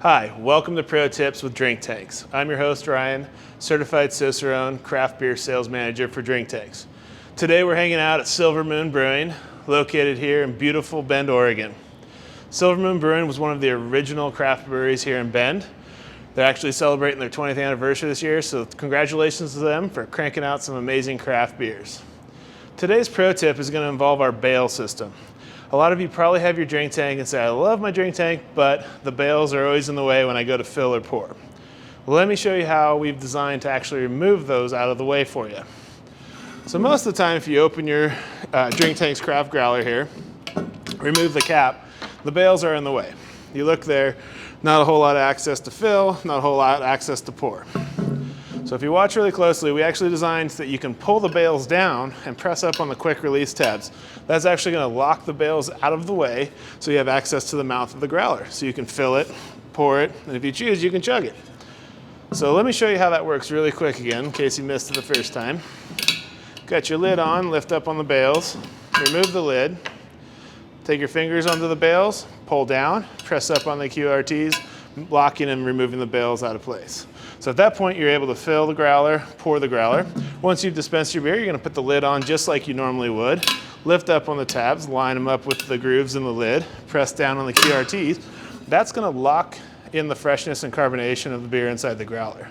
Hi, welcome to Pro Tips with DrinkTanks. I'm your host, Ryan, certified Cicerone craft beer sales manager for DrinkTanks. Today we're hanging out at Silver Moon Brewing, located here in beautiful Bend, Oregon. Silver Moon Brewing was one of the original craft breweries here in Bend. They're actually celebrating their 20th anniversary this year, so congratulations to them for cranking out some amazing craft beers. Today's pro tip is going to involve our bale system. A lot of you probably have your drink tank and say, I love my drink tank, but the bales are always in the way when I go to fill or pour. Well, let me show you how we've designed to actually remove those out of the way for you. So most of the time, if you open your DrinkTanks craft growler here, remove the cap, the bales are in the way. You look there, not a whole lot of access to fill, not a whole lot of access to pour. So if you watch really closely, we actually designed so that you can pull the bales down and press up on the quick release tabs. That's actually going to lock the bales out of the way so you have access to the mouth of the growler. So you can fill it, pour it, and if you choose, you can chug it. So let me show you how that works really quick again, in case you missed it the first time. Got your lid on, lift up on the bales, remove the lid, take your fingers onto the bales, pull down, press up on the QRTs, locking and removing the bales out of place. So at that point, you're able to fill the growler, pour the growler. Once you've dispensed your beer, you're gonna put the lid on just like you normally would. Lift up on the tabs, line them up with the grooves in the lid, press down on the QRTs. That's gonna lock in the freshness and carbonation of the beer inside the growler.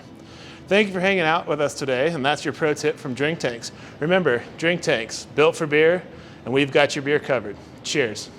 Thank you for hanging out with us today, and that's your pro tip from DrinkTanks. Remember, DrinkTanks, built for beer, and we've got your beer covered. Cheers.